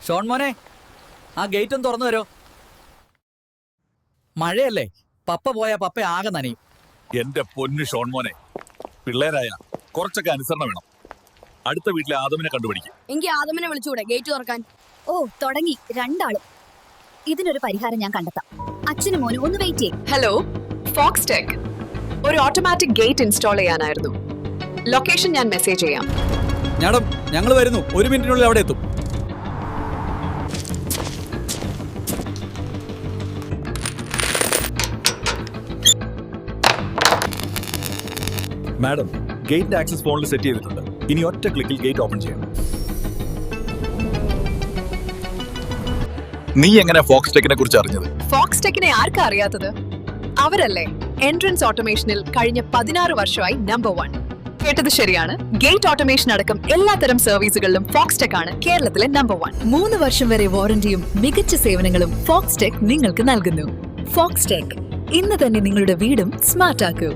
Sean മോനെ, ആ gate ഒന്ന് തുറന്നു തരോ? മഴയല്ലേ, പപ്പ പോയാ പപ്പ ആകെ നനയും. എന്റെ പൊന്നു ഷോൺ മോനെ, പിള്ളേരായ കുറച്ചൊക്കെ അനുസരണം വേണം. അടുത്ത വീട്ടിലെ ആദമിനെ കണ്ടുപിടിക്കും. എങ്കിൽ ആദമിനെ വിളിച്ചുകൂടെ ഗേറ്റ് തുറക്കാൻ? ഓ തുടങ്ങി രണ്ടാളും. ഇതിനൊരു പരിഹാരം ഞാൻ കണ്ടെത്താം. അച്ഛനും മോനും ഒന്ന് വെയിറ്റ് ചെയ്യും. Hello, Fox Tech. ഒരു ഓട്ടോമാറ്റിക് ഗേറ്റ് ഇൻസ്റ്റാൾ ചെയ്യാനായിരുന്നു. ലൊക്കേഷൻ ഞാൻ മെസ്സേജ് ചെയ്യാം. മാഡം, ഞങ്ങൾ വരുന്നു. 1 മിനിറ്റിനുള്ളിൽ അവിടെ എത്തും. മാഡം, ഗേറ്റിന്റെ ആക്സസ് ഫോണിൽ സെറ്റ് ചെയ്തിട്ടുണ്ട്. ഇനി ഒറ്റ ക്ലിക്കിൽ ഗേറ്റ് ഓപ്പൺ ചെയ്യാം. നീ എങ്ങനെ ഫോക്സ് ടെക്കിനെ കുറിച്ച് അറിഞ്ഞത്? ഫോക്സ് ടെക്കിനെ ആർക്കാ അറിയാത്തത്? അവരല്ലേ എൻട്രൻസ് ഓട്ടോമേഷനിൽ കഴിഞ്ഞ 16 വർഷമായി നമ്പർ 1. കേട്ടത് ശരിയാണ്. ഗേറ്റ് ഓട്ടോമേഷൻ അടക്കം എല്ലാത്തരം സർവീസുകളിലും ഫോക്സ് ടെക് ആണ് കേരളത്തിലെ നമ്പർ 1. 3 വർഷം വരെ വാറന്റിയും മികച്ച സേവനങ്ങളും ഫോക്സ് ടെക് നിങ്ങൾക്ക് നൽകുന്നു. ഫോക്സ് ടെക്, ഇന്ന് തന്നെ നിങ്ങളുടെ വീടും സ്മാർട്ട് ആക്കൂ.